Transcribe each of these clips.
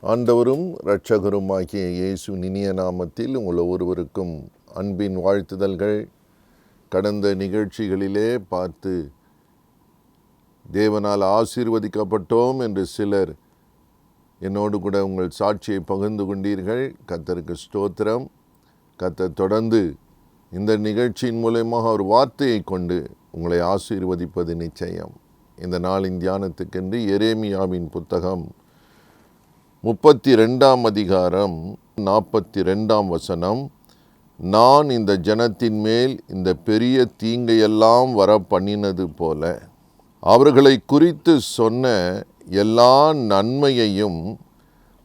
ஆண்டவரும் இரட்சகருமாகிய இயேசுவின் இனிய நாமத்தில் உங்கள் ஒவ்வொருவருக்கும் அன்பின் வாழ்த்துதல்கள். கடந்த நிகழ்ச்சிகளிலே பார்த்து தேவனால் ஆசீர்வதிக்கப்பட்டோம் என்று சிலர் என்னோடு கூட உங்கள் சாட்சியை பகிர்ந்து கொண்டீர்கள். கர்த்தருக்கு ஸ்தோத்திரம். கர்த்தர் தொடர்ந்து இந்த நிகழ்ச்சியின் மூலமாக ஒரு வார்த்தையை கொண்டு உங்களை ஆசீர்வதிப்பது நிச்சயம். இந்த நாளின் தியானத்துக்கென்று எரேமியாவின் புத்தகம் 32 அதிகாரம் 42 நான் இந்த ஜனத்தின் மேல் இந்த பெரிய தீங்கையெல்லாம் வர பண்ணினது போல அவர்களை குறித்து சொன்ன எல்லா நன்மையையும்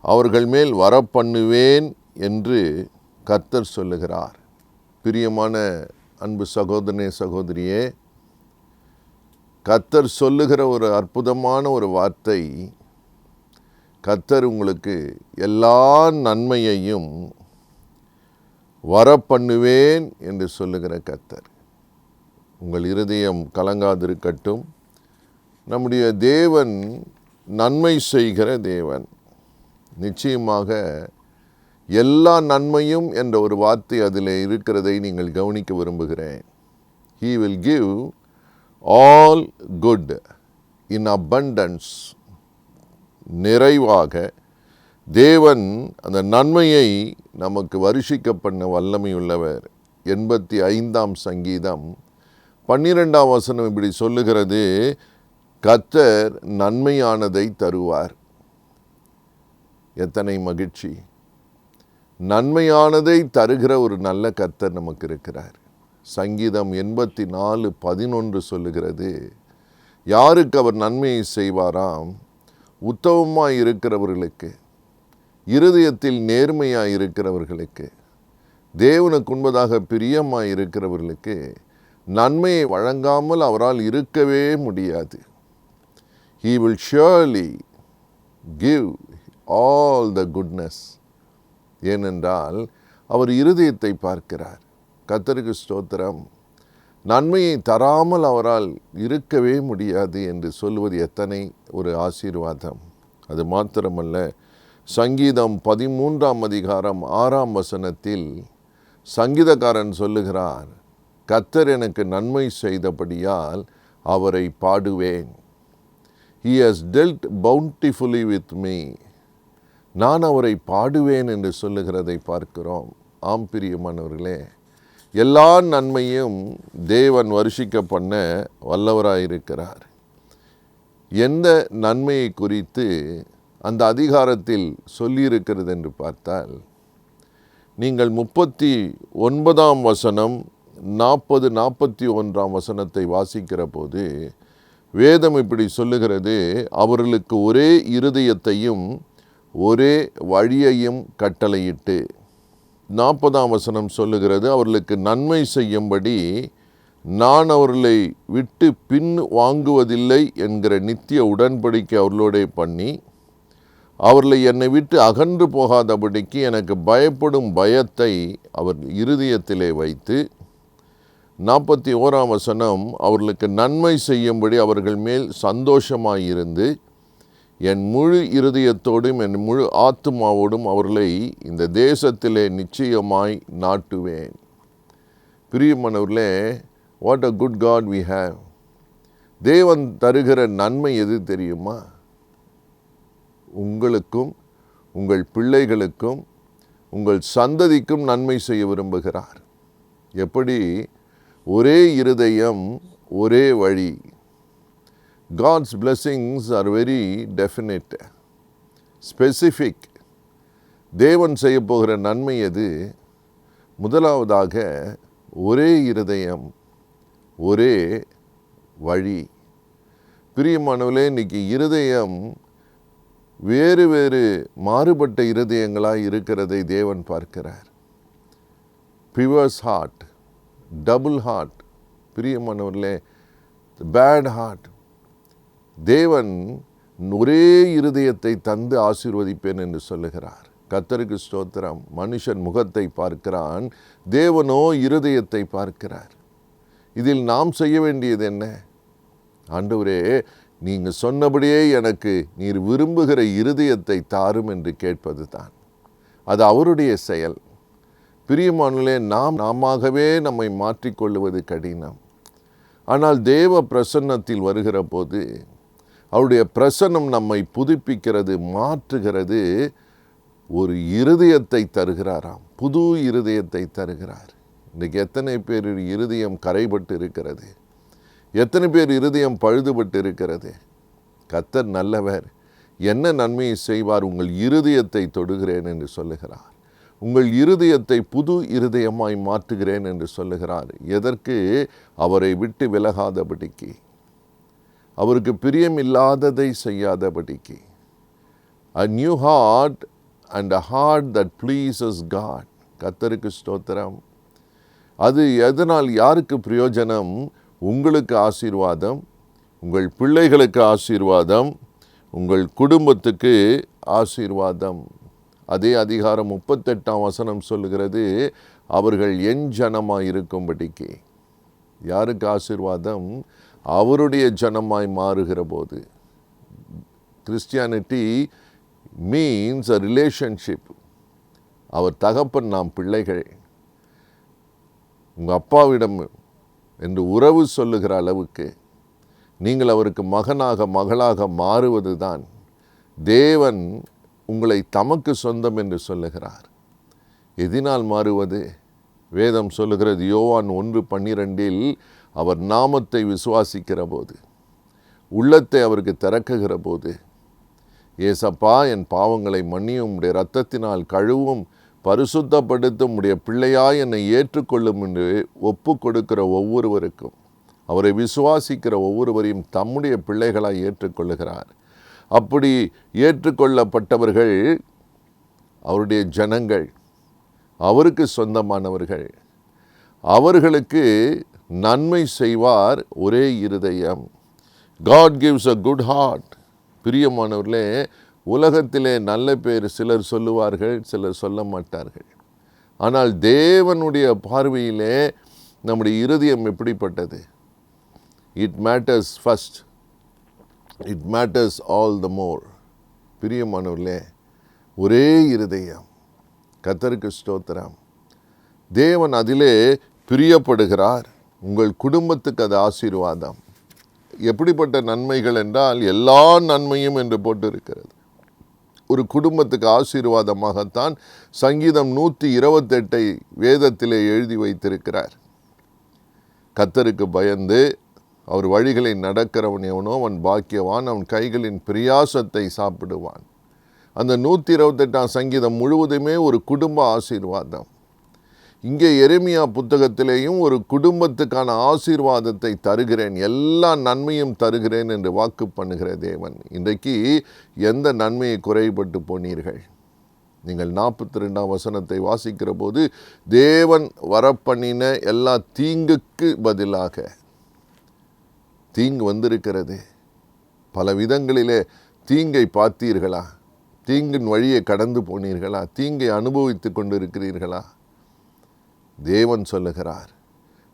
அவர்கள் மேல் வர பண்ணுவேன் என்று கர்த்தர் சொல்லுகிறார். பிரியமான அன்பு சகோதரனே சகோதரியே, கர்த்தர் சொல்லுகிற ஒரு அற்புதமான ஒரு வார்த்தை. கர்த்தர் உங்களுக்கு எல்லா நன்மையையும் வர பண்ணுவேன் என்று சொல்லுகிற கர்த்தர். உங்கள் இருதயம் கலங்காதிருக்கட்டும். நம்முடைய தேவன் நன்மை செய்கிற தேவன். நிச்சயமாக எல்லா நன்மையும் என்ற ஒரு வார்த்தை அதில் இருக்கிறதை நீங்கள் கவனிக்க விரும்புகிறேன். He will give all good in abundance. நிறைவாக தேவன் அந்த நன்மையை நமக்கு வருஷிக்க பண்ண வல்லமையுள்ளவர். 85 சங்கீதம் 12 இப்படி சொல்லுகிறது, கர்த்தர் நன்மையானதை தருவார். எத்தனை மகிழ்ச்சி! நன்மையானதை தருகிற ஒரு நல்ல கர்த்தர் நமக்கு இருக்கிறார். சங்கீதம் 84:11 சொல்லுகிறது, யாருக்கு அவர் நன்மையை செய்வாராம்? உத்தமமாய் இருக்கிறவர்களுக்கு, இருதயத்தில் நேர்மையாய் இருக்கிறவர்களுக்கு, தேவனுக்கு உண்பதாக பிரியமாய் இருக்கிறவர்களுக்கு நன்மையை வழங்காமல் அவரால் இருக்கவே முடியாது. He will surely give all the goodness. ஏனென்றால் அவர் இருதயத்தை பார்க்கிறார். கர்த்தருக்கு ஸ்தோத்திரம். நன்மையை தராமல் அவரால் இருக்கவே முடியாது என்று சொல்வது எத்தனை ஒரு ஆசீர்வாதம். அது மாத்திரமல்ல, சங்கீதம் 13 அதிகாரம் 6 சங்கீதக்காரன் சொல்லுகிறார், கர்த்தர் எனக்கு நன்மை செய்தபடியால் அவரை பாடுவேன். He has dealt bountifully with me. நான் அவரை பாடுவேன் என்று சொல்லுகிறதை பார்க்கிறோம். ஆம் பிரியமானவர்களே, எல்லா நன்மையும் தேவன் வருஷிக்க பண்ண வல்லவராயிருக்கிறார். எந்த நன்மையை குறித்து அந்த அதிகாரத்தில் சொல்லியிருக்கிறது என்று பார்த்தால், நீங்கள் 39 40 41 வாசிக்கிற போது வேதம் இப்படி சொல்லுகிறது, அவர்களுக்கு ஒரே இருதயத்தையும் ஒரே வழியையும் கட்டளையிட்டு. 40 சொல்லுகிறது, அவர்களுக்கு நன்மை செய்யும்படி நான் அவர்களை விட்டு பின் வாங்குவதில்லை என்கிற நித்திய உடன்படிக்கை அவர்களோட பண்ணி, அவர்களை என்னை விட்டு அகன்று போகாதபடிக்கு எனக்கு பயப்படும் பயத்தை அவர் இருதயத்திலே வைத்து. 41 அவர்களுக்கு நன்மை செய்யும்படி அவர்கள் மேல் சந்தோஷமாயிருந்து என் முழு இருதயத்தோடும் என் முழு ஆத்துமாவோடும் அவர்களை இந்த தேசத்திலே நிச்சயமாய் நாட்டுவேன். பிரியமானவர்களே, what a good God we have. தேவன் தருகிற நன்மை எது தெரியுமா? உங்களுக்கும் உங்கள் பிள்ளைகளுக்கும் உங்கள் சந்ததிக்கும் நன்மை செய்ய விரும்புகிறார். எப்படி? ஒரே இருதயம் ஒரே வழி. God's blessings are very definite, specific. தேவன் செய்ய போகிற நன்மை எது? முதலாவதாக ஒரே இருதயம் ஒரே வழி. பிரியமானவர்களே, இன்னைக்கு இருதயம் வேறு வேறு மாறுபட்ட இருதயங்களாய் இருக்கிறதை தேவன் பார்க்கிறார். பிவர்ஸ் ஹார்ட், டபுள் ஹார்ட். பிரியமானவர்களே, பேட் ஹார்ட். தேவன் ஒரே இருதயத்தை தந்து ஆசீர்வதிப்பேன் என்று சொல்லுகிறார். கர்த்தருக்கு ஸ்தோத்திரம். மனுஷன் முகத்தை பார்க்கிறான், தேவனோ இருதயத்தை பார்க்கிறார். இதில் நாம் செய்ய வேண்டியது என்ன? ஆண்டவரே, நீங்கள் சொன்னபடியே எனக்கு நீர் விரும்புகிற இருதயத்தை தாரும் என்று கேட்பது தான். அது அவருடைய செயல். பிரியமானவர்களே, நாமாகவே நம்மை மாற்றிக்கொள்வது கடினம். ஆனால் தேவ பிரசன்னத்தில் வருகிற போது அவருடைய பிரசன்னம் நம்மை புதுப்பிக்கிறது, மாற்றுகிறது. ஒரு இருதயத்தை தருகிறாராம், புது இருதயத்தை தருகிறார். இன்றைக்கு எத்தனை பேர் இருதயம் கரைபட்டு இருக்கிறது, எத்தனை பேர் இருதயம் பழுதுபட்டு இருக்கிறது. கர்த்தர் நல்லவர், என்ன நன்மையை செய்வார், உங்கள் இருதயத்தை தொடுகிறேன் என்று சொல்லுகிறார். உங்கள் இருதயத்தை புது இருதயமாய் மாற்றுகிறேன் என்று சொல்லுகிறார். எதற்கு? அவரை விட்டு விலகாதபடிக்கு, அவருக்கு பிரியமில்லாததை செய்யாதபடிக்கு. A new heart and a heart that pleases God. கர்த்தருக்கு ஸ்தோத்திரம். அது எதனால் யாருக்கு பிரயோஜனம்? உங்களுக்கு ஆசீர்வாதம், உங்கள் பிள்ளைகளுக்கு ஆசீர்வாதம், உங்கள் குடும்பத்துக்கு ஆசீர்வாதம். அதே அதிகாரம் 38 சொல்லுகிறது, அவர்கள் என் ஜனமாய் இருக்கும்படிக்கு. யாருக்கு ஆசீர்வாதம்? அவருடைய ஜனமாய் மாறுகிற போது. Christianity means a relationship. அவர் தகப்பன், நாம் பிள்ளைகள். உங்கள் அப்பாவிடம் என்று உறவு சொல்லுகிற அளவுக்கு நீங்கள் அவருக்கு மகனாக மகளாக மாறுவது தான். தேவன் உங்களை தமக்கு சொந்தம் என்று சொல்லுகிறார். எதினால் மாறுவது? வேதம் சொல்லுகிறது, யோவான் 1:12, அவர் நாமத்தை விசுவாசிக்கிற போது, உள்ளத்தை அவருக்கு திறக்குகிற போது, ஏசப்பா என் பாவங்களை மன்னியும், உடைய இரத்தத்தினால் கழுவும், பரிசுத்தப்படுத்தும், உடைய பிள்ளையாய் என்னை ஏற்றுக்கொள்ளும் என்று ஒப்பு கொடுக்கிற ஒவ்வொருவருக்கும், அவரை விசுவாசிக்கிற ஒவ்வொருவரையும் தம்முடைய பிள்ளைகளாய் ஏற்றுக்கொள்ளுகிறார். அப்படி ஏற்றுக்கொள்ளப்பட்டவர்கள் அவருடைய ஜனங்கள், அவருக்கு சொந்தமானவர்கள். அவர்களுக்கு நன்மை செய்வார் ஒரே இருதயம். God gives a good heart. பிரியமானவர்களே, உலகத்திலே நல்ல பேர் சிலர் சொல்லுவார்கள், சிலர் சொல்ல மாட்டார்கள். ஆனால் தேவனுடைய பார்வையிலே நம்முடைய இருதயம் எப்படிப்பட்டது? It matters first, it matters all the more. பிரியமானவர்களே, ஒரே இருதயம். கர்த்தருக்கு ஸ்தோத்திரம். தேவன் அதிலே பிரியப்படுகிறார். உங்கள் குடும்பத்துக்கு அது ஆசீர்வாதம். எப்படிப்பட்ட நன்மைகள் என்றால், எல்லா நன்மையும் என்று போட்டு இருக்கிறது. ஒரு குடும்பத்துக்கு ஆசீர்வாதமாகத்தான் சங்கீதம் 128 வேதத்திலே எழுதி வைத்திருக்கிறார். கர்த்தருக்கு பயந்து அவர் வழிகளை நடக்கிறவன் எவனோ அவன் பாக்கியவான், அவன் கைகளின் பிரியாசத்தை சாப்பிடுவான். அந்த 128 சங்கீதம் முழுவதுமே ஒரு குடும்ப ஆசீர்வாதம். இங்கே எரேமியா புத்தகத்திலேயும் ஒரு குடும்பத்துக்கான ஆசீர்வாதத்தை தருகிறேன், எல்லா நன்மையும் தருகிறேன் என்று வாக்கு பண்ணுகிற தேவன். இன்றைக்கு எந்த நன்மையை குறைபட்டு போனீர்கள்? நீங்கள் 42 வாசிக்கிற போது, தேவன் வரப்பண்ணின எல்லா தீங்குக்கு பதிலாக தீங்கு வந்திருக்கிறது. பல விதங்களிலே தீங்கை பார்த்தீர்களா? தீங்கின் வழியை கடந்து போனீர்களா? தீங்கை அனுபவித்து கொண்டிருக்கிறீர்களா? தேவன் சொல்லுகிறார்,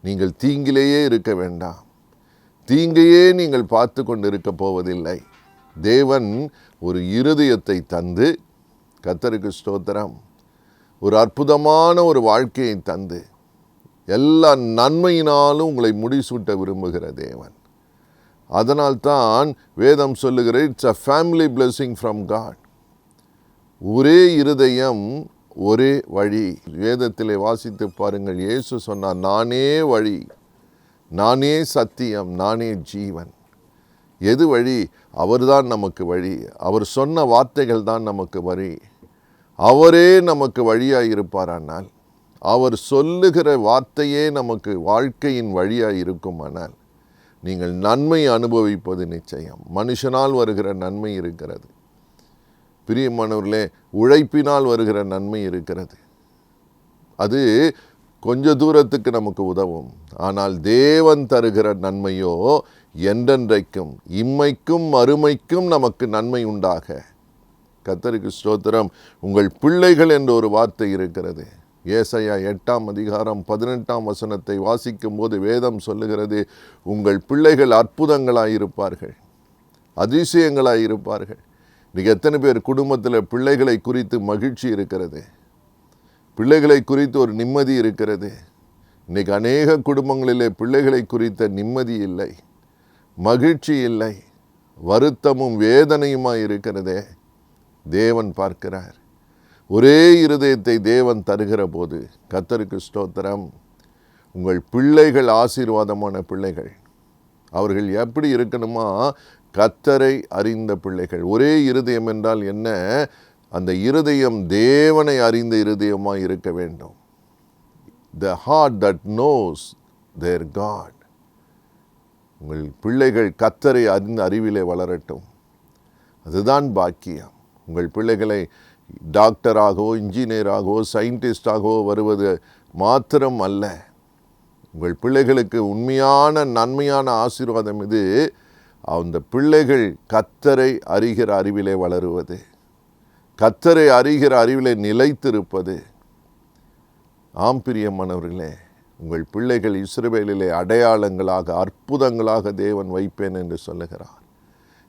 நீங்கள் தீங்கிலேயே இருக்க வேண்டாம், தீங்கையே நீங்கள் பார்த்து கொண்டு இருக்க போவதில்லை. தேவன் ஒரு இருதயத்தை தந்து, கர்த்தருக்கு ஸ்தோத்திரம், ஒரு அற்புதமான ஒரு வாழ்க்கையை தந்து, எல்லா நன்மையினாலும் உங்களை முடிசூட்ட விரும்புகிற தேவன். அதனால்தான் வேதம் சொல்லுகிற, it's a family blessing from God. ஒரே இருதயம், ஒரே வழி. வேதத்திலே வாசித்து பாருங்கள், இயேசு சொன்னார், நானே வழி, நானே சத்தியம், நானே ஜீவன். எது வழி? அவர்தான் நமக்கு வழி. அவர் சொன்ன வார்த்தைகள் தான் நமக்கு வழி. அவரே நமக்கு வழியாய் இருப்பாரானால், அவர் சொல்லுகிற வார்த்தையே நமக்கு வாழ்க்கையின் வழியாய் இருக்குமானால், நீங்கள் நன்மை அனுபவிப்பது நிச்சயம். மனுஷனால் வருகிற நன்மை இருக்கிறது. பிரியமானவர்களே, உழைப்பினால் வருகிற நன்மை இருக்கிறது. அது கொஞ்ச தூரத்துக்கு நமக்கு உதவும். ஆனால் தேவன் தருகிற நன்மையோ என்றென்றைக்கும், இம்மைக்கும் மறுமைக்கும் நமக்கு நன்மை உண்டாக. கர்த்தருக்கு ஸ்தோத்திரம். உங்கள் பிள்ளைகள் என்ற ஒரு வார்த்தை இருக்கிறது. ஏசாயா 8:18 வாசிக்கும் போது வேதம் சொல்லுகிறது, உங்கள் பிள்ளைகள் அற்புதங்களாயிருப்பார்கள். அதிசயங்களாய் இருப்பார்கள். இன்றைக்கி எத்தனை பேர் குடும்பத்தில் பிள்ளைகளை குறித்து மகிழ்ச்சி இருக்கிறது, பிள்ளைகளை குறித்து ஒரு நிம்மதி இருக்கிறது. இன்றைக்கி அநேக குடும்பங்களிலே பிள்ளைகளை குறித்த நிம்மதி இல்லை, மகிழ்ச்சி இல்லை, வருத்தமும் வேதனையுமாய் இருக்கிறதே. தேவன் பார்க்கிறார். ஒரே இருதயத்தை தேவன் தருகிற போது, கர்த்தருக்கு ஸ்தோத்திரம், உங்கள் பிள்ளைகள் ஆசீர்வாதமான பிள்ளைகள். அவர்கள் எப்படி இருக்கணுமா? கர்த்தரை அறிந்த பிள்ளைகள். ஒரே இருதயம் என்றால் என்ன? அந்த இருதயம் தேவனை அறிந்த இருதயமாய் இருக்க வேண்டும். The heart that knows their God. உங்கள் பிள்ளைகள் கர்த்தரை அறிந்த அறிவிலே வளரட்டும். அதுதான் பாக்கியம். உங்கள் பிள்ளைகளை டாக்டராகவோ இன்ஜினியராகவோ சயின்டிஸ்டாகவோ வருவது மாத்திரம் அல்ல. உங்கள் பிள்ளைகளுக்கு உண்மையான நன்மையான ஆசீர்வாதம் இது. அந்த பிள்ளைகள் கர்த்தரை அறிகிற அறிவிலே வளருவது, கர்த்தரை அறிகிற அறிவிலே நிலைத்திருப்பது. ஆம் பிரியமானவர்களே, உங்கள் பிள்ளைகள் இஸ்ரவேலிலே அடையாளங்களாக அற்புதங்களாக தேவன் வைப்பேன் என்று சொல்லுகிறார்.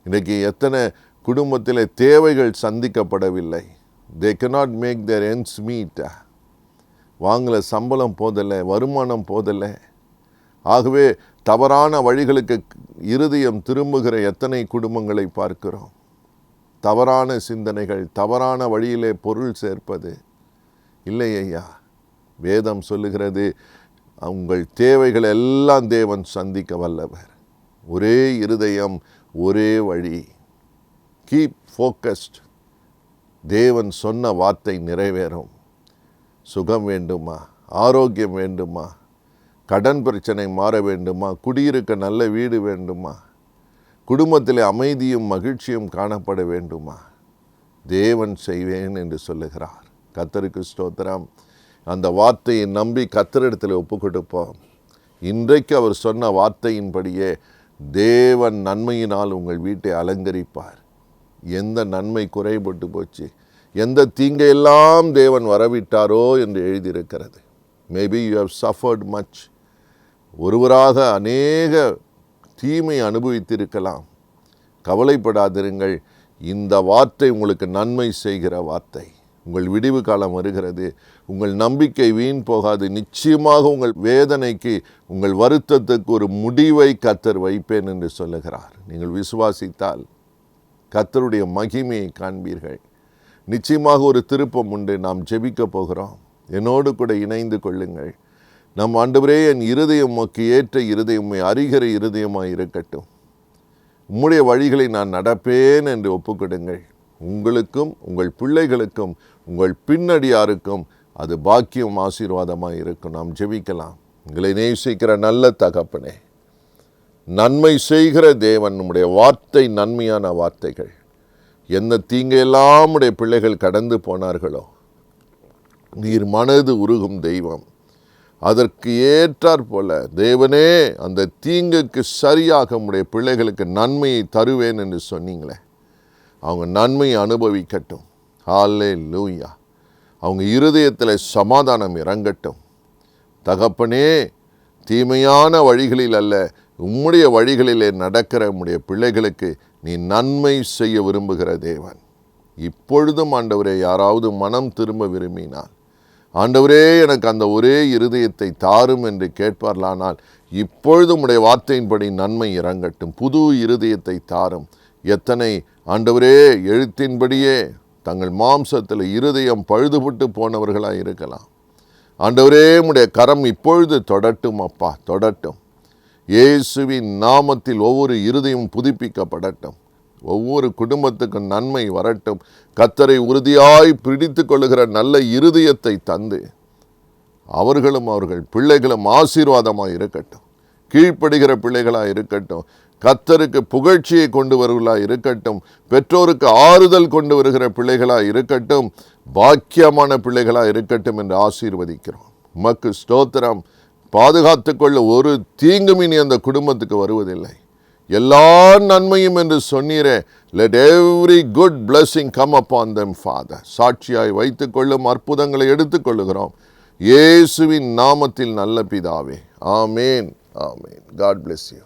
இன்றைக்கி எத்தனை குடும்பத்தில் தேவைகள் சந்திக்கப்படவில்லை. They cannot make their ends meet. வாங்கல சம்பளம் போதலை, வருமானம் போதலை. ஆகவே தவறான வழிகளுக்கு இருதயம் திரும்புகிற எத்தனை குடும்பங்களை பார்க்கிறோம். தவறான சிந்தனைகள், தவறான வழியிலே பொருள் சேர்ப்பது. இல்லை ஐயா, வேதம் சொல்லுகிறது, உங்கள் தேவைகள் எல்லாம் தேவன் சந்திக்க வல்லவர். ஒரே இருதயம், ஒரே வழி. Keep focused. தேவன் சொன்ன வார்த்தை நிறைவேறும். சுகம் வேண்டுமா? ஆரோக்கியம் வேண்டுமா? கடன் பிரச்சனை மாற வேண்டுமா? குடியிருக்க நல்ல வீடு வேண்டுமா? குடும்பத்தில் அமைதியும் மகிழ்ச்சியும் காணப்பட வேண்டுமா? தேவன் செய்வேன் என்று சொல்லுகிறார். கர்த்தருக்கு ஸ்தோத்திரம். அந்த வார்த்தையை நம்பி கர்த்தரிடத்தில் ஒப்பு கொடுப்போம். இன்றைக்கு அவர் சொன்ன வார்த்தையின்படியே தேவன் நன்மையினால் உங்கள் வீட்டை அலங்கரிப்பார். எந்த நன்மை குறைபட்டு போச்சு, எந்த தீங்கையெல்லாம் தேவன் வரவிட்டாரோ என்று எழுதியிருக்கிறது. Maybe you have suffered much. ஒருவராக அநேக தீமை அனுபவித்திருக்கலாம். கவலைப்படாதிருங்கள். இந்த வார்த்தை உங்களுக்கு நன்மை செய்கிற வார்த்தை. உங்கள் விடிவு காலம் வருகிறது. உங்கள் நம்பிக்கை வீண் போகாது. நிச்சயமாக உங்கள் வேதனைக்கு, உங்கள் வருத்தத்துக்கு ஒரு முடிவை கர்த்தர் வைப்பேன் என்று சொல்லுகிறார். நீங்கள் விசுவாசித்தால் கர்த்தருடைய மகிமையை காண்பீர்கள். நிச்சயமாக ஒரு திருப்பம் உண்டு. நாம் ஜெபிக்க போகிறோம். என்னோடு கூட இணைந்து கொள்ளுங்கள். நம் ஆண்டவரே, என் இருதயம் உமக்கு ஏற்ற இருதயம், அறிகிற இருதயமாய் இருக்கட்டும். உம்முடைய வழிகளை நான் நடப்பேன் என்று ஒப்புக்கொடுங்கள். உங்களுக்கும் உங்கள் பிள்ளைகளுக்கும் உங்கள் பின்னடியாருக்கும் அது பாக்கியம் ஆசீர்வாதமாக இருக்கும். நாம் ஜெபிக்கலாம். உங்களை நேசிக்கிற நல்ல தகப்பனே, நன்மை செய்கிற தேவன், நம்முடைய வார்த்தை நன்மையான வார்த்தைகள். எந்த தீங்கையெல்லாம் உடைய பிள்ளைகள் கடந்து போனார்களோ, நீர் மனது உருகும் தெய்வம். அதற்கு ஏற்றாற் போல தேவனே, அந்த தீங்குக்கு சரியாக உடைய பிள்ளைகளுக்கு நன்மையை தருவேன் என்று சொன்னீங்களே, அவங்க நன்மையை அனுபவிக்கட்டும். ஹல்லேலூயா. அவங்க இருதயத்தில் சமாதானம் இறங்கட்டும். தகப்பனே, தீமையான வழிகளில் அல்ல, உம்முடைய வழிகளிலே நடக்கிற உம்முடைய பிள்ளைகளுக்கு நீ நன்மை செய்ய விரும்புகிற தேவன். இப்பொழுதும் ஆண்டவரே, யாராவது மனம் திரும்ப விரும்பினால், ஆண்டவரே எனக்கு அந்த ஒரே இருதயத்தை தாரும் என்று கேட்பார்களானால், இப்பொழுதும் உடைய வார்த்தையின்படி நன்மை இறங்கட்டும். புது இருதயத்தை தாரும். எத்தனை ஆண்டவரே எழுத்தின்படியே தங்கள் மாம்சத்தில் இருதயம் பழுதுபட்டு போனவர்களாக இருக்கலாம். ஆண்டவரே, உம்முடைய கரம் இப்பொழுது தொடட்டும் அப்பா, தொடட்டும். இயேசுவின் நாமத்தில் ஒவ்வொரு இருதயமும் புதுப்பிக்கப்படட்டும். ஒவ்வொரு குடும்பத்துக்கும் நன்மை வரட்டும். கர்த்தரை உறுதியாய் பிடித்து கொள்ளுகிற நல்ல இருதயத்தை தந்து அவர்களும் அவர்கள் பிள்ளைகளும் ஆசீர்வாதமாக இருக்கட்டும். கீழ்ப்படுகிற பிள்ளைகளாக இருக்கட்டும். கர்த்தருக்கு புகழ்ச்சியை கொண்டு வருவர்களாக இருக்கட்டும். பெற்றோருக்கு ஆறுதல் கொண்டு வருகிற பிள்ளைகளாக இருக்கட்டும். பாக்கியமான பிள்ளைகளாக இருக்கட்டும் என்று ஆசீர்வதிக்கிறோம். உமக்கு ஸ்தோத்திரம். பாதுகாத்துக்கொள்ள ஒரு தீங்கும் இனி அந்த குடும்பத்துக்கு வருவதில்லை. எல்லா நன்மையும் என்று சொன்னீரே. Let every good blessing come upon them, Father. சாட்சியாய் வைத்துக்கொள்ளும் அற்புதங்களை எடுத்துக்கொள்ளுகிறோம். இயேசுவின் நாமத்தில் நல்ல பிதாவே. ஆமேன், ஆமேன். God bless you.